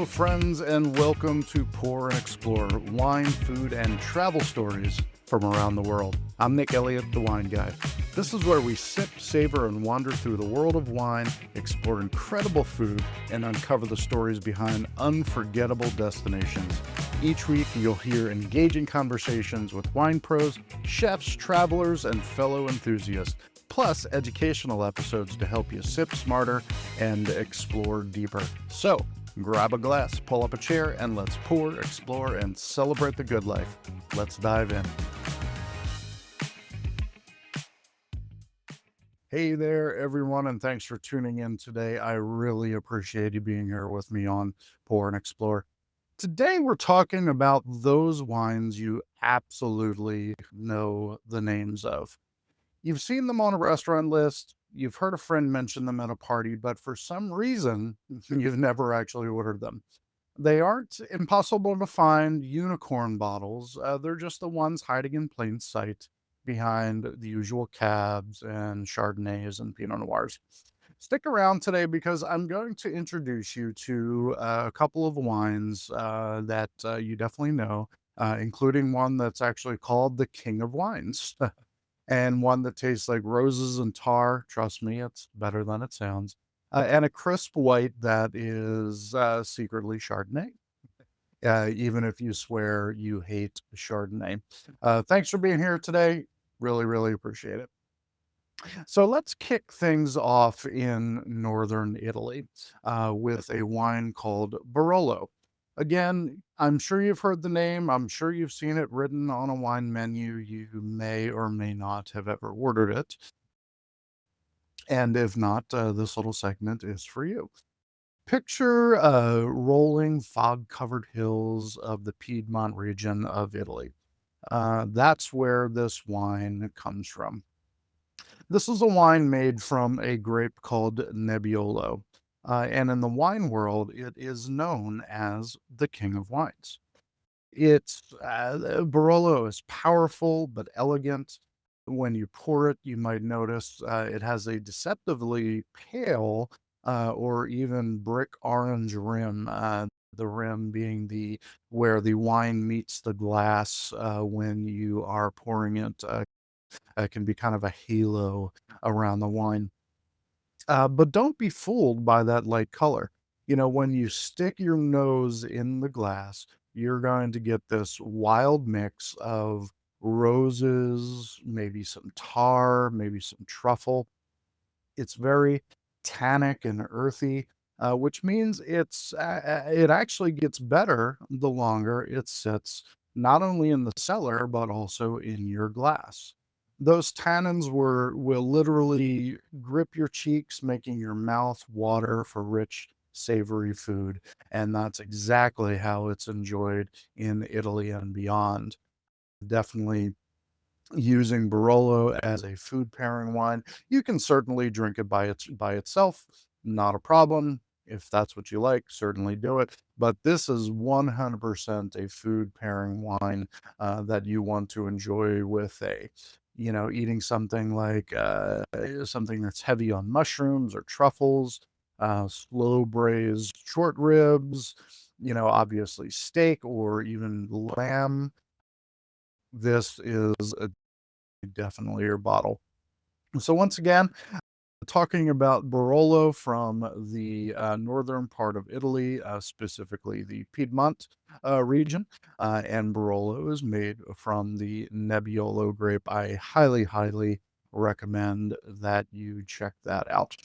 Hello, friends, and welcome to Pour and Explore wine, food, and travel stories from around the world. I'm Nick Elliott, the wine guy. This is where we sip, savor, and wander through the world of wine, explore incredible food, and uncover the stories behind unforgettable destinations. Each week, you'll hear engaging conversations with wine pros, chefs, travelers, and fellow enthusiasts, plus educational episodes to help you sip smarter and explore deeper. So, grab a glass, pull up a chair, and let's pour, explore, and celebrate the good life. Let's dive in. Hey there, everyone, and thanks for tuning in today. I really appreciate you being here with me on Pour and Explore. Today, we're talking about those wines you absolutely know the names of. You've seen them on a restaurant list, you've heard a friend mention them at a party, but for some reason, you've never actually ordered them. They aren't impossible to find unicorn bottles. They're just the ones hiding in plain sight behind the usual cabs and Chardonnays and Pinot Noirs. Stick around today because I'm going to introduce you to a couple of wines that you definitely know, including one that's actually called the King of Wines. And one that tastes like roses and tar. Trust me, it's better than it sounds. And a crisp white that is secretly Chardonnay, even if you swear you hate Chardonnay. Thanks for being here today. Really, really appreciate it. So let's kick things off in northern Italy with a wine called Barolo. Again, I'm sure you've heard the name. I'm sure you've seen it written on a wine menu. You may or may not have ever ordered it. And if not, this little segment is for you. Picture rolling fog covered hills of the Piedmont region of Italy. That's where this wine comes from. This is a wine made from a grape called Nebbiolo. And in the wine world, it is known as the King of Wines. Barolo is powerful but elegant. When you pour it, you might notice it has a deceptively pale or even brick orange rim. The rim being the where the wine meets the glass when you are pouring it. Can be kind of a halo around the wine. But don't be fooled by that light color. You know, when you stick your nose in the glass, you're going to get this wild mix of roses, maybe some tar, maybe some truffle. It's very tannic and earthy, which means it actually gets better the longer it sits, not only in the cellar but also in your glass. Those tannins will literally grip your cheeks, making your mouth water for rich, savory food, and that's exactly how it's enjoyed in Italy and beyond. Definitely using Barolo as a food pairing wine. You can certainly drink it by itself, not a problem. If that's what you like, certainly do it. But this is 100% a food pairing wine that you want to enjoy with eating something like something that's heavy on mushrooms or truffles, slow braised short ribs, obviously steak or even lamb. This is definitely your bottle. So once again, talking about Barolo from the northern part of Italy, specifically the Piedmont region, and Barolo is made from the Nebbiolo grape. I highly, highly recommend that you check that out.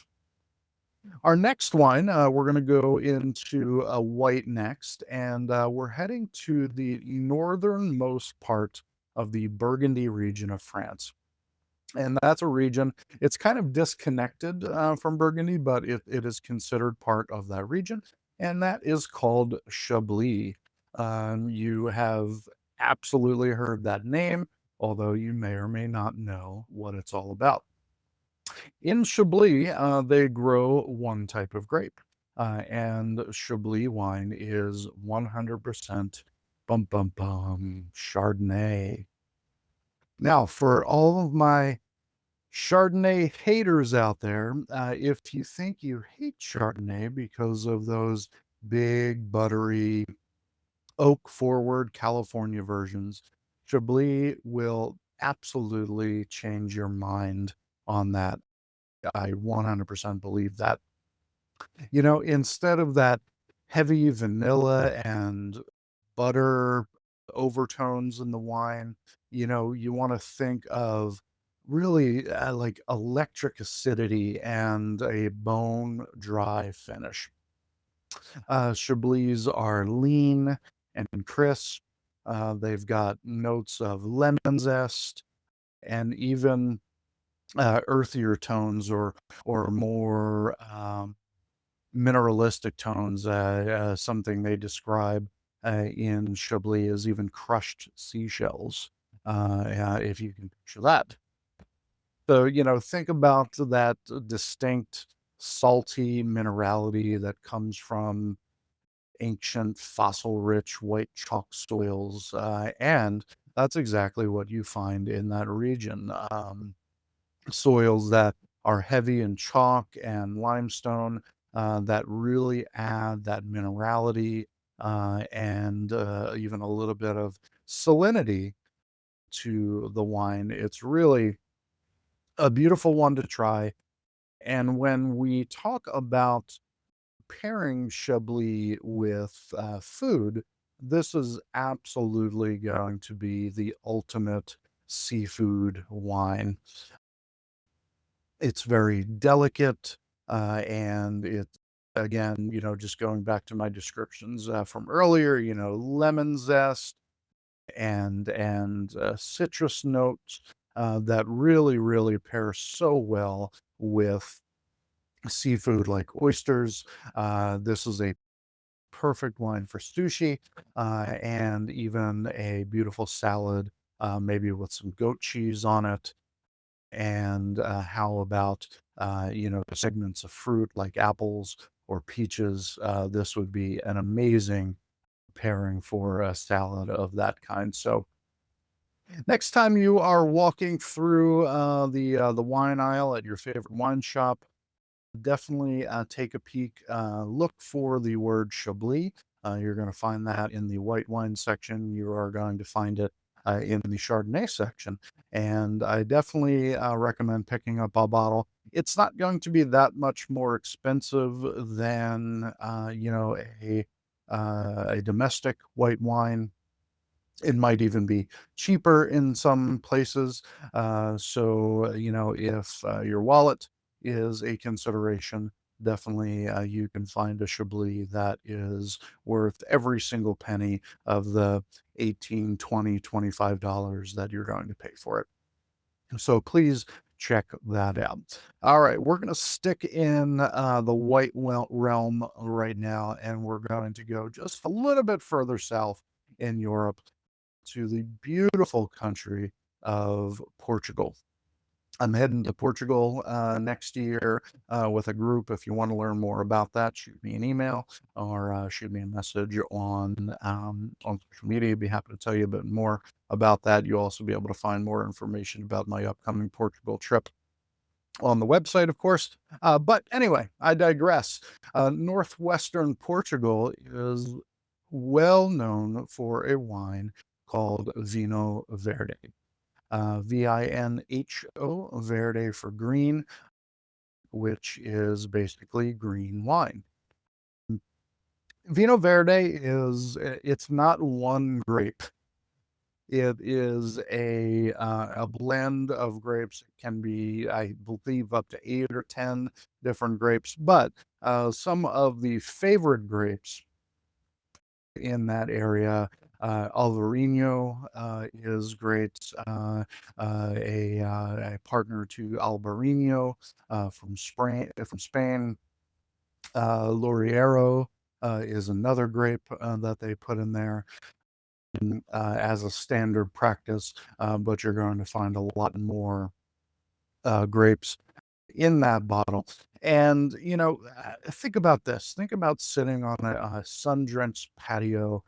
Our next wine, we're going to go into a white next, and we're heading to the northernmost part of the Burgundy region of France. And that's a region, it's kind of disconnected from Burgundy, but it is considered part of that region, and that is called Chablis. You have absolutely heard that name, although you may or may not know what it's all about. In Chablis, they grow one type of grape, and Chablis wine is 100% bum bum bum Chardonnay. Now, for all of my Chardonnay haters out there, if you think you hate Chardonnay because of those big, buttery, oak forward California versions. Chablis will absolutely change your mind on that. I 100% believe that. Instead of that heavy vanilla and butter overtones in the wine, you want to think of really like electric acidity and a bone dry finish. Chablis are lean and crisp. They've got notes of lemon zest and even earthier tones or more mineralistic tones. Something they describe in Chablis is even crushed seashells. If you can picture that. So, think about that distinct salty minerality that comes from ancient fossil-rich white chalk soils, and that's exactly what you find in that region. Soils that are heavy in chalk and limestone, that really add that minerality, and even a little bit of salinity to the wine. It's really a beautiful one to try, and when we talk about pairing Chablis with food, this is absolutely going to be the ultimate seafood wine. It's very delicate, and it again, just going back to my descriptions from earlier, lemon zest and citrus notes that really, really pair so well with seafood like oysters. This is a perfect wine for sushi, and even a beautiful salad, maybe with some goat cheese on it. And how about, segments of fruit like apples or peaches? This would be an amazing pairing for a salad of that kind. So next time you are walking through the wine aisle at your favorite wine shop, definitely take a peek. Look for the word Chablis. You're going to find that in the white wine section. You are going to find it in the Chardonnay section. And I definitely recommend picking up a bottle. It's not going to be that much more expensive than, a domestic white wine. It might even be cheaper in some places. So, if your wallet is a consideration, definitely you can find a Chablis that is worth every single penny of the 18, 20, $25 that you're going to pay for it. So please check that out. All right, we're going to stick in the realm right now, and we're going to go just a little bit further south in Europe to the beautiful country of Portugal. I'm heading to Portugal next year with a group. If you want to learn more about that, shoot me an email or shoot me a message on social media. I'd be happy to tell you a bit more about that. You'll also be able to find more information about my upcoming Portugal trip on the website, of course. But anyway, I digress. Northwestern Portugal is well known for a wine called Vinho Verde. Vinho, Verde for green, which is basically green wine. Vinho Verde it's not one grape. It is a blend of grapes. It can be, I believe, up to 8 or 10 different grapes, but some of the favorite grapes in that area, Alvarinho is great. A partner to Albarino from Spain. Loriero is another grape that they put in there as a standard practice, but you're going to find a lot more grapes in that bottle. And, think about this. Think about sitting on a sun-drenched patio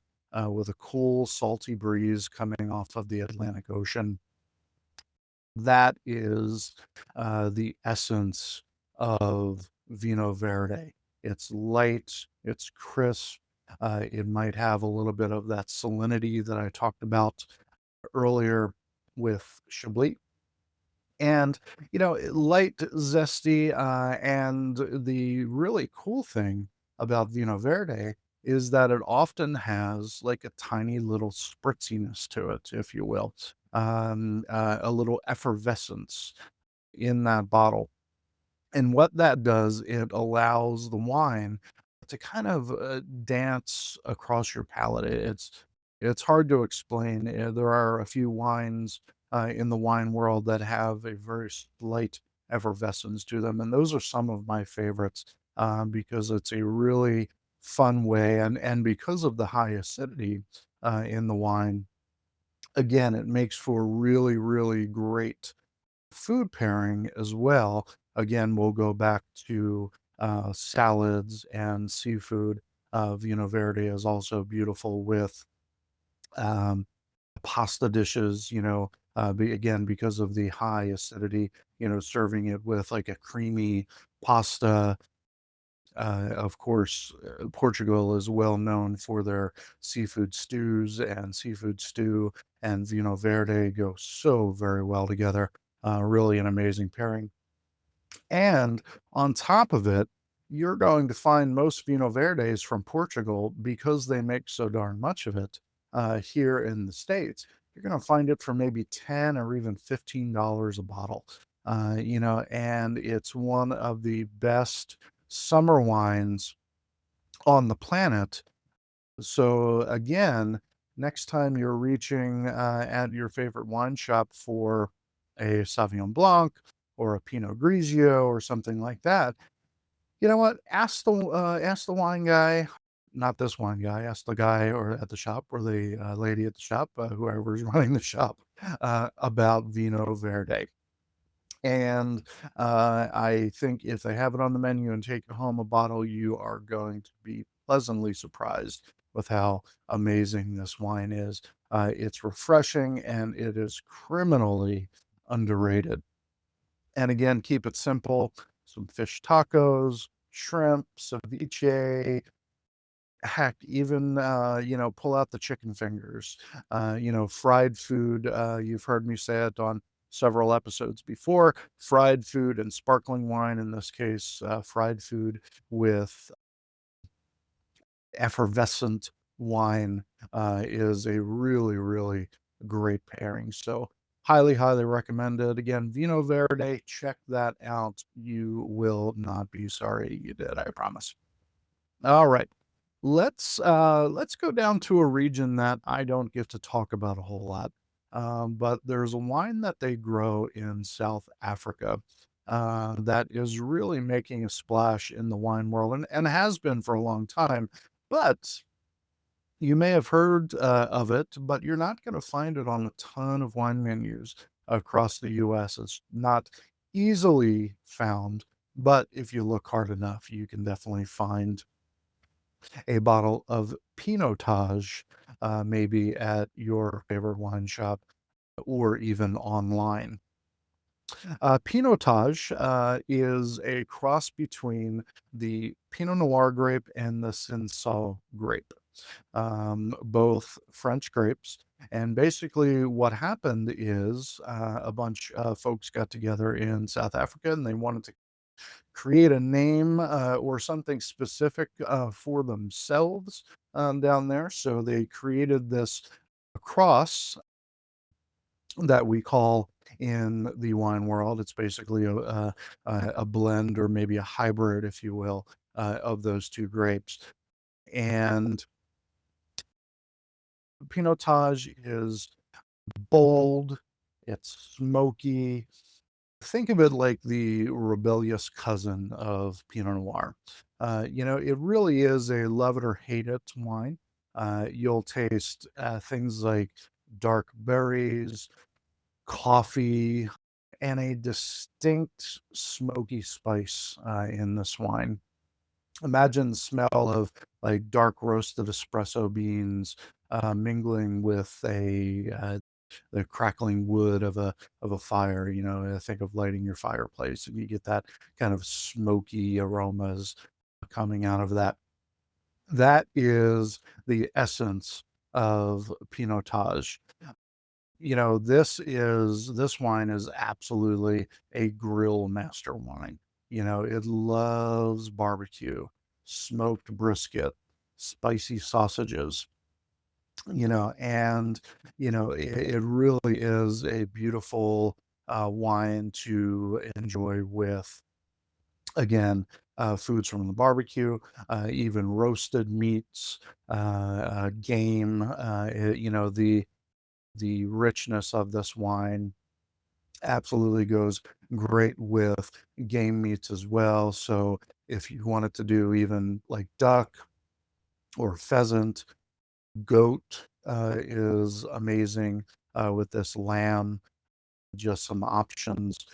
with a cool, salty breeze coming off of the Atlantic Ocean. That is the essence of Vino Verde. It's light, It's crisp. It might have a little bit of that salinity that I talked about earlier with Chablis. And, light, zesty, and the really cool thing about Vino Verde is that it often has like a tiny little spritziness to it, if you will, a little effervescence in that bottle. And what that does, it allows the wine to kind of, dance across your palate. It's hard to explain. There are a few wines, in the wine world that have a very slight effervescence to them, and those are some of my favorites, because it's a really fun way and because of the high acidity, in the wine, again, it makes for really, really great food pairing as well. Again, we'll go back to salads and seafood. Vino Verde is also beautiful with um, pasta dishes, again, because of the high acidity, serving it with like a creamy pasta. Of course, Portugal is well known for their seafood stews, and seafood stew and Vino Verde go so very well together. Really an amazing pairing. And on top of it, you're going to find most Vinho Verdes from Portugal because they make so darn much of it here in the States. You're going to find it for maybe 10 or even $15 a bottle. And it's one of the best summer wines on the planet. So again, next time you're reaching at your favorite wine shop for a Sauvignon Blanc or a Pinot Grigio or something like that, you know what? Ask the wine guy, not this wine guy. Ask the guy or at the shop or the lady at the shop, whoever's running the shop, about Vino Verde. And, I think if they have it on the menu and take home a bottle, you are going to be pleasantly surprised with how amazing this wine is. It's refreshing and it is criminally underrated. And again, keep it simple. Some fish tacos, shrimp, ceviche, heck, even, pull out the chicken fingers. Fried food, you've heard me say it on several episodes before, fried food and sparkling wine, in this case, fried food with effervescent wine, is a really, really great pairing. So highly, highly recommended. Again, Vino Verde, check that out. You will not be sorry you did, I promise. All right. Let's go down to a region that I don't get to talk about a whole lot. But there's a wine that they grow in South Africa that is really making a splash in the wine world and has been for a long time. But you may have heard of it, but you're not going to find it on a ton of wine menus across the US. It's not easily found, but if you look hard enough, you can definitely find a bottle of Pinotage, maybe at your favorite wine shop or even online. Pinotage is a cross between the Pinot Noir grape and the Cinsault grape, both French grapes. And basically, what happened is a bunch of folks got together in South Africa and they wanted to create a name or something specific for themselves down there. So they created this cross that we call in the wine world. It's basically a blend or maybe a hybrid, if you will, of those two grapes. And Pinotage is bold, it's smoky. Think of it like the rebellious cousin of Pinot Noir. It really is a love it or hate it wine. You'll taste things like dark berries, coffee, and a distinct smoky spice in this wine. Imagine the smell of like dark roasted espresso beans mingling with the crackling wood of a fire. Think of lighting your fireplace, and you get that kind of smoky aromas coming out of that. That is the essence of Pinotage. This wine is absolutely a grill master wine. It loves barbecue, smoked brisket, spicy sausages, and it really is a beautiful wine to enjoy with, again, foods from the barbecue, even roasted meats, game. The richness of this wine absolutely goes great with game meats as well. So if you wanted to do even like duck or pheasant, goat is amazing with this lamb. Just some options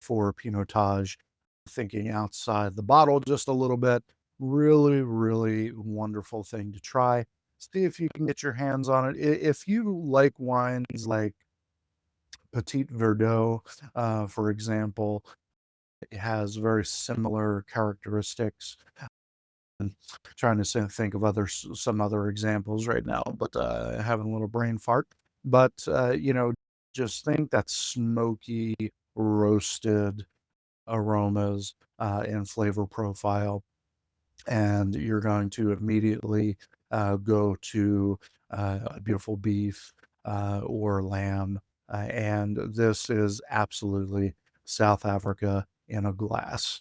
for Pinotage, thinking outside the bottle just a little bit. Really, really wonderful thing to try. See if you can get your hands on it. If you like wines like Petit Verdot, for example, it has very similar characteristics. And trying to think of some other examples right now, but having a little brain fart. But just think that smoky, roasted aromas and flavor profile, and you're going to immediately go to beautiful beef or lamb, and this is absolutely South Africa in a glass.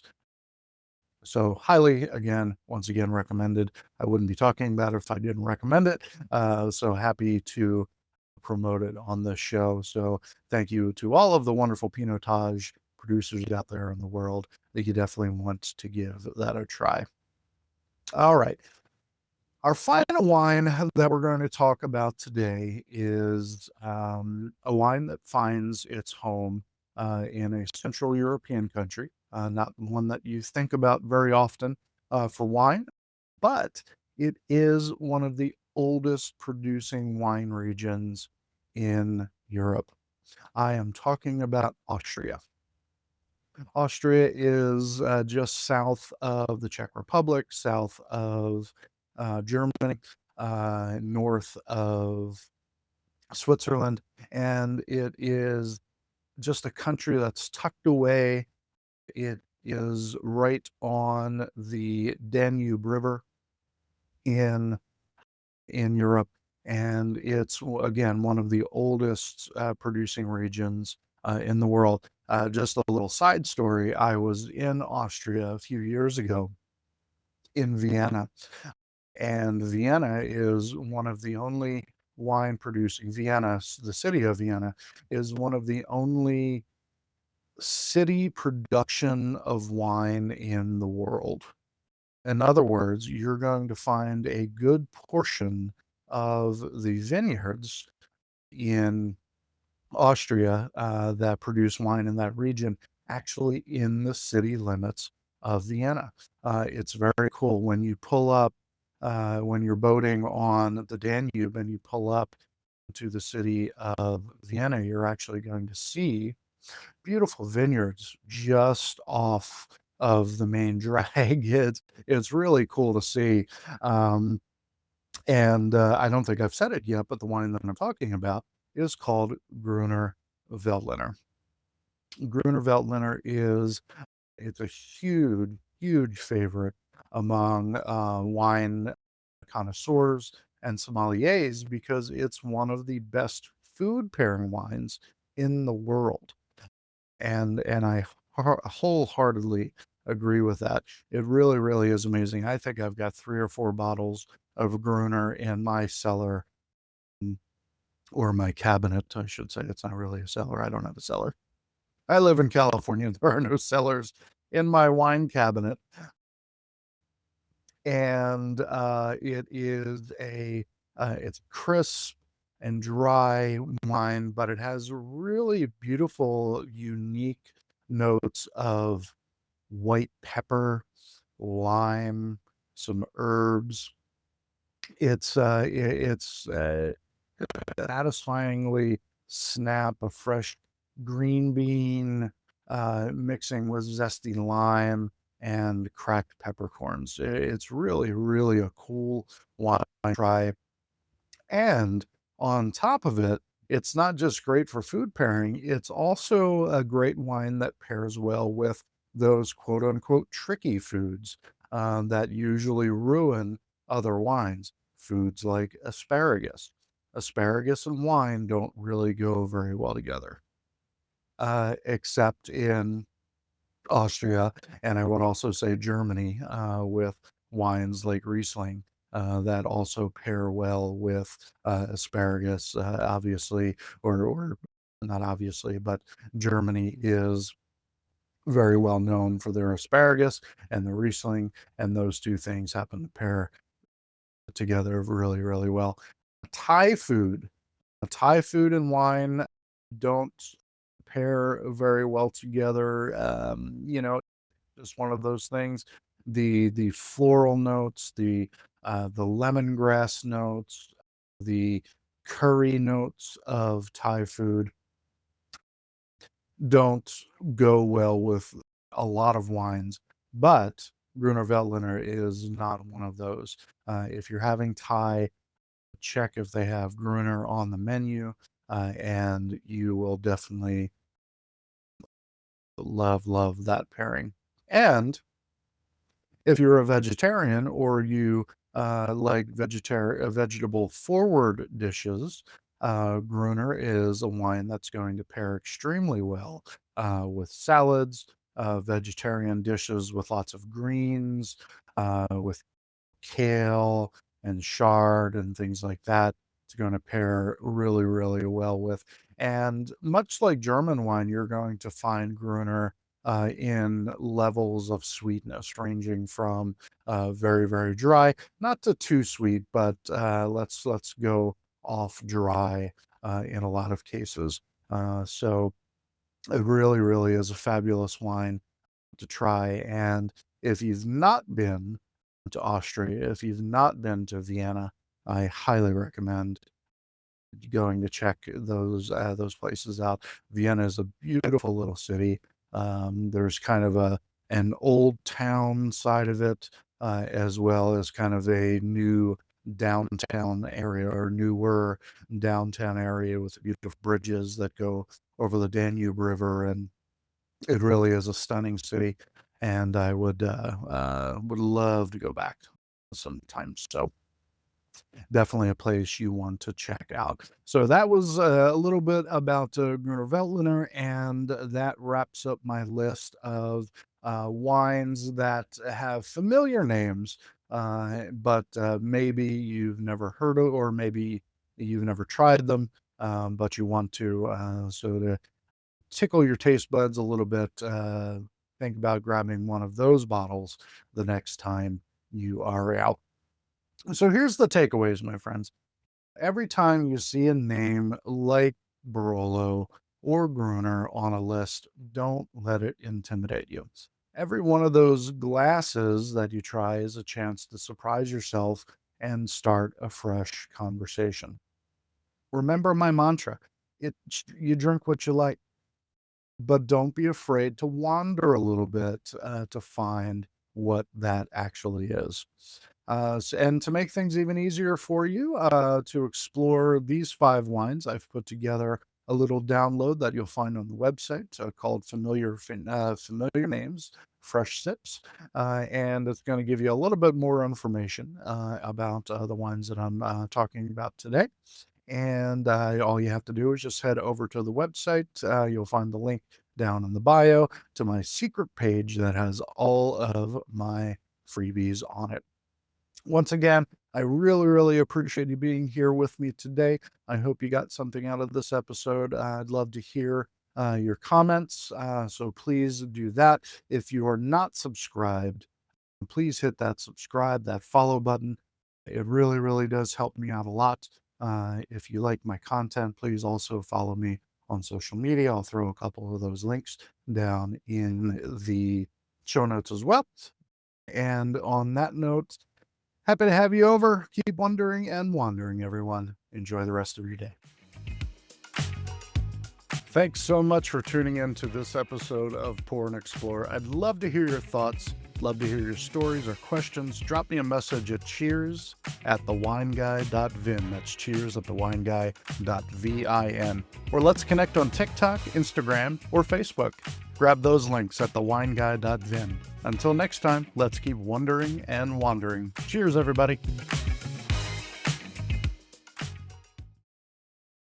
So highly, again, once again, recommended. I wouldn't be talking about it if I didn't recommend it. So happy to promote it on this show. So thank you to all of the wonderful Pinotage producers out there in the world that you definitely want to give that a try. All right. Our final wine that we're going to talk about today is a wine that finds its home in a Central European country, not one that you think about very often for wine, but it is one of the oldest producing wine regions in Europe. I am talking about Austria. Austria is just south of the Czech Republic, south of Germany, north of Switzerland, and it is just a country that's tucked away. It is right on the Danube River in Europe, and it's again one of the oldest producing regions in the world. Just a little side story: I was in Austria a few years ago in Vienna, and Vienna is one of the only wine producing Vienna, the city of Vienna, is one of the only city production of wine in the world. In other words, you're going to find a good portion of the vineyards in Austria that produce wine in that region actually in the city limits of Vienna. It's very cool when you pull up, when you're boating on the Danube and you pull up to the city of Vienna, you're actually going to see beautiful vineyards just off of the main drag. It's really cool to see. And I don't think I've said it yet, but the wine that I'm talking about is called Gruner Veltliner. Gruner Veltliner it's a huge, huge favorite among wine connoisseurs and sommeliers because it's one of the best food pairing wines in the world. And I wholeheartedly agree with that. It really, really is amazing. I think I've got 3 or 4 bottles of Gruner in my cellar, or my cabinet, I should say. It's not really a cellar. I don't have a cellar. I live in California. There are no cellars in my wine cabinet. And it's crisp and dry wine, but it has really beautiful, unique notes of white pepper, lime, some herbs. It's satisfyingly snap a fresh green bean mixing with zesty lime. and cracked peppercorns. It's really, really a cool wine to try. And on top of it, it's not just great for food pairing, it's also a great wine that pairs well with those quote unquote tricky foods that usually ruin other wines. Foods like asparagus. Asparagus and wine don't really go very well together, except in Austria, and I would also say Germany, with wines like Riesling, that also pair well with, asparagus, obviously, or not obviously, but Germany is very well known for their asparagus and the Riesling, and those 2 things happen to pair together really, really well. Thai food. Thai food and wine don't pair very well together, just one of those things. The floral notes, the lemongrass notes, the curry notes of Thai food don't go well with a lot of wines, but Gruner Veltliner is not one of those. If you're having Thai, check if they have Gruner on the menu, and you will definitely love that pairing. And if you're a vegetarian or you like vegetable forward dishes, Gruner is a wine that's going to pair extremely well with salads, vegetarian dishes with lots of greens, with kale and chard and things like that. It's going to pair really, really well with. And much like German wine, you're going to find Gruner in levels of sweetness, ranging from very, very dry, not to too sweet, but let's go off dry in a lot of cases. So it really, really is a fabulous wine to try. And if you've not been to Austria, if you've not been to Vienna, I highly recommend going to check those places out. Vienna is a beautiful little city. There's kind of an old town side of it, as well as kind of a new downtown area or newer downtown area with beautiful bridges that go over the Danube River, and it really is a stunning city, and I would love to go back sometime. So definitely a place you want to check out. So that was a little bit about Gruner Veltliner, and that wraps up my list of wines that have familiar names, but maybe you've never heard of, or maybe you've never tried them, but you want to. So to tickle your taste buds a little bit, think about grabbing one of those bottles the next time you are out. So here's the takeaways, my friends. Every time you see a name like Barolo or Gruner on a list, don't let it intimidate you. Every one of those glasses that you try is a chance to surprise yourself and start a fresh conversation. Remember my mantra, you drink what you like, but don't be afraid to wander a little bit to find what that actually is. And to make things even easier for you to explore these 5 wines, I've put together a little download that you'll find on the website called Familiar Names, Fresh Sips. And it's going to give you a little bit more information about the wines that I'm talking about today. And all you have to do is just head over to the website. You'll find the link down in the bio to my secret page that has all of my freebies on it. Once again, I really, really appreciate you being here with me today. I hope you got something out of this episode. I'd love to hear your comments, so please do that. If you are not subscribed, please hit that subscribe, that follow button. It really, really does help me out a lot. If you like my content, please also follow me on social media. I'll throw a couple of those links down in the show notes as well. And on that note, happy to have you over. Keep wondering and wandering, everyone. Enjoy the rest of your day. Thanks so much for tuning in to this episode of Pour and Explore. I'd love to hear your thoughts Love to hear your stories or questions. Drop me a message at cheers@thewineguy.vin. That's cheers@thewineguy.vin. Or let's connect on TikTok, Instagram, or Facebook. Grab those links at thewineguy.vin. Until next time, let's keep wondering and wandering. Cheers, everybody.